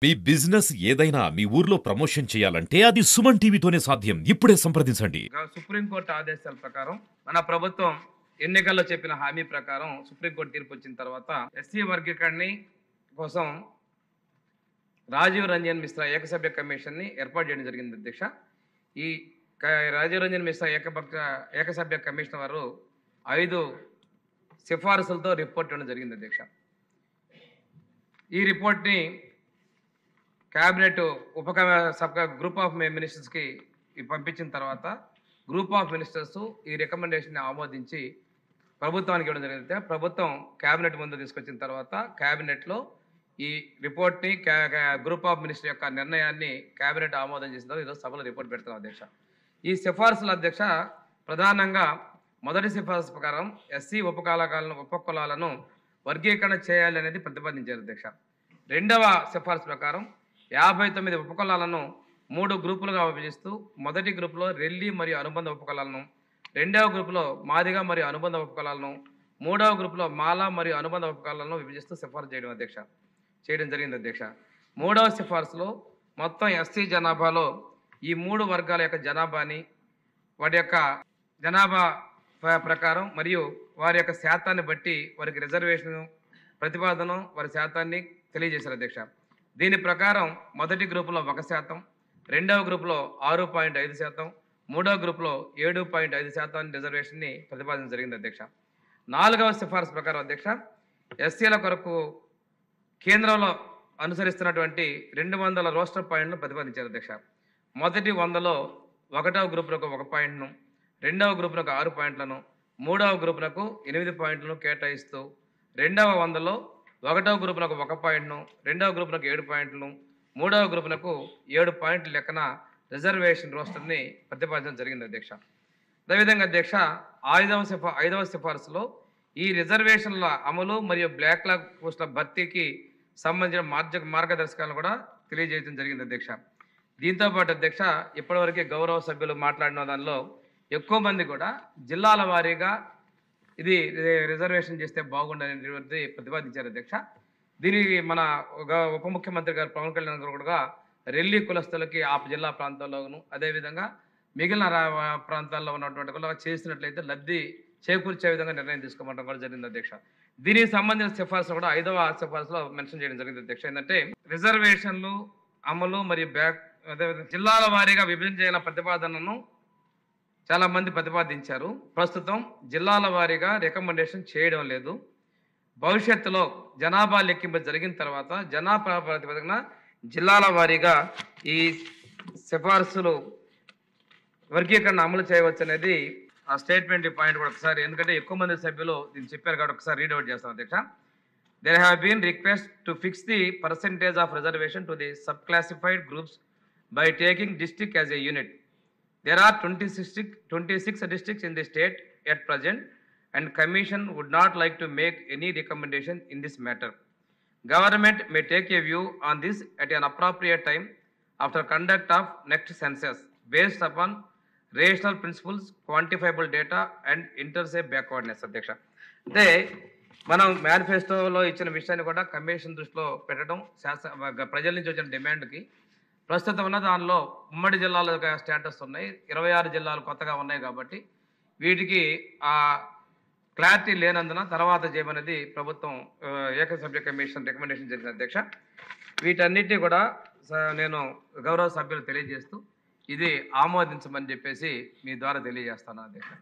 మీ business ఏదైనా మీ ఊర్లో promotion చేయాలంటే అది సుమన్ టీవీతోనే సాధ్యం. ఇప్పుడే సంప్రదించండి. సుప్రీంకోర్టు ఆదేశాల ప్రకారం మన ప్రభుత్వం ఎన్నికల్లో చెప్పిన హామీ ప్రకారం సుప్రీంకోర్టు తీర్పు వచ్చిన తర్వాత ఎస్సీ వర్గీకరణ కోసం రాజీవ్ రంజన్ మిశ్రా ఏకసభ్య కమిషన్ని ఏర్పాటు చేయడం జరిగింది అధ్యక్ష. ఈ రాజీవ్ రంజన్ మిశ్రా ఏకసభ్య కమిషన్ వారు 5 సిఫారసులతో రిపోర్ట్ ఇవ్వడం జరిగింది అధ్యక్ష. ఈ రిపోర్ట్ని క్యాబినెట్ గ్రూప్ ఆఫ్ మినిస్టర్స్కి పంపించిన తర్వాత గ్రూప్ ఆఫ్ మినిస్టర్స్ ఈ రికమెండేషన్ని ఆమోదించి ప్రభుత్వానికి ఇవ్వడం జరిగింది. ప్రభుత్వం క్యాబినెట్ ముందు తీసుకొచ్చిన తర్వాత క్యాబినెట్లో ఈ రిపోర్ట్ని గ్రూప్ ఆఫ్ మినిస్టర్ యొక్క నిర్ణయాన్ని క్యాబినెట్ ఆమోదం చేసిన తర్వాత ఈరోజు సభలో రిపోర్ట్ పెడుతున్నాం అధ్యక్ష. ఈ సిఫార్సుల అధ్యక్ష ప్రధానంగా మొదటి సిఫార్సు ప్రకారం ఎస్సీ ఉపకులాలను వర్గీకరణ చేయాలి అనేది ప్రతిపాదించారు అధ్యక్ష. రెండవ సిఫార్సు ప్రకారం 59 ఉపకులాలను 3 గ్రూపులుగా విభజిస్తూ మొదటి గ్రూపులో రెల్లి మరియు అనుబంధ ఉపకులాలను, రెండవ గ్రూపులో మాదిగ మరియు అనుబంధ ఉపకులాలను, మూడవ గ్రూపులో మాల మరియు అనుబంధ ఉపకులాలను విభజిస్తూ సిఫార్సు చేయడం జరిగింది అధ్యక్ష. మూడవ సిఫార్సులో మొత్తం ఎస్సీ జనాభాలో ఈ 3 వర్గాల యొక్క జనాభాని వాటి యొక్క జనాభా ప్రకారం మరియు వారి యొక్క శాతాన్ని బట్టి వారికి రిజర్వేషన్ ప్రతిపాదన వారి శాతాన్ని తెలియజేశారు అధ్యక్ష. దీని ప్రకారం మొదటి గ్రూపులో 1%, రెండవ గ్రూపులో 6.5%, మూడవ గ్రూపులో 7.5% రిజర్వేషన్ని ప్రతిపాదించడం జరిగింది అధ్యక్ష. 4వ సిఫార్సు ప్రకారం అధ్యక్ష ఎస్సీల కొరకు కేంద్రంలో అనుసరిస్తున్నటువంటి 200 రోస్టర్ పాయింట్ను ప్రతిపాదించారు అధ్యక్ష. మొదటి 100లో 1వ గ్రూపులకు 1 పాయింట్ను, రెండవ గ్రూపులకు 6 పాయింట్లను, మూడవ గ్రూపులకు 8 పాయింట్లను కేటాయిస్తూ రెండవ 100లో 1వ గ్రూపులకు 1 పాయింట్ను, రెండవ గ్రూపులకు 7 పాయింట్లను, మూడవ గ్రూపులకు 7 పాయింట్ల లెక్కన రిజర్వేషన్ రోస్టర్ని ప్రతిపాదించడం జరిగింది అధ్యక్ష. అదేవిధంగా అధ్యక్ష 5వ సిఫార్సులో ఈ రిజర్వేషన్ల అమలు మరియు బ్యాక్లాగ్ పోస్టుల భర్తీకి సంబంధించిన మార్గదర్శకాలను కూడా తెలియజేయడం జరిగింది అధ్యక్ష. దీంతోపాటు అధ్యక్ష ఇప్పటివరకే గౌరవ సభ్యులు మాట్లాడిన దానిలో ఎక్కువ మంది కూడా జిల్లాల వారీగా ఇది రిజర్వేషన్ చేస్తే బాగుండనేటువంటి ప్రతిపాదించారు అధ్యక్ష. దీనికి మన ఉప ముఖ్యమంత్రి గారు పవన్ కళ్యాణ్ గారు కూడా రెల్లి కులస్తులకి ఆ జిల్లా ప్రాంతాల్లోనూ అదేవిధంగా మిగిలిన ప్రాంతాల్లో ఉన్నటువంటి కూడా చేసినట్లయితే లబ్ధి చేకూర్చే విధంగా నిర్ణయం తీసుకోవడం కూడా జరిగింది అధ్యక్ష. దీనికి సంబంధించిన సిఫార్సు కూడా 5వ సిఫార్సులో మెన్షన్ చేయడం జరిగింది అధ్యక్ష. ఏంటంటే రిజర్వేషన్లు అమలు మరియు అదేవిధంగా జిల్లాల వారీగా విభజించిన ప్రతిపాదనను చాలా మంది ప్రతిపాదించారు. ప్రస్తుతం జిల్లాల వారీగా రికమెండేషన్ చేయడం లేదు. భవిష్యత్తులో జనాభా లెక్కింపు జరిగిన తర్వాత జనాభా ప్రాతిపదికన జిల్లాల వారీగా ఈ సిఫార్సులు వర్గీకరణ అమలు చేయవచ్చు అనేది ఆ స్టేట్మెంట్ పాయింట్ కూడా ఒకసారి, ఎందుకంటే ఎక్కువ మంది సభ్యులు దీన్ని చెప్పారు కాబట్టి ఒకసారి రీడౌట్ చేస్తాం అధ్యక్ష. There have been requests to fix the percentage of reservation to the subclassified groups by taking district as a unit. There are 26 districts in the state at present, and Commission would not like to make any recommendation in this matter. Government may take a view on this at an appropriate time after conduct of next census, based upon rational principles, quantifiable data, and interstate backwardness. అధ్యక్ష అంటే మనం మేనిఫెస్టోలో ఇచ్చిన విషయాన్ని కూడా commission దృష్టిలో పెట్టడం, ప్రజల నుంచి వచ్చిన డిమాండ్కి ప్రస్తుతం ఉన్న దానిలో ఉమ్మడి జిల్లాల స్టేటస్ ఉన్నాయి, 26 జిల్లాలు కొత్తగా ఉన్నాయి కాబట్టి వీటికి ఆ క్లారిటీ లేనందున తర్వాత చేయమనేది ప్రభుత్వం ఏకసభ్య కమిషన్ రికమెండేషన్ చేసిన అధ్యక్ష. వీటన్నిటిని కూడా నేను గౌరవ సభ్యులు తెలియజేస్తూ ఇది ఆమోదించమని చెప్పేసి మీ ద్వారా తెలియజేస్తాను అధ్యక్ష.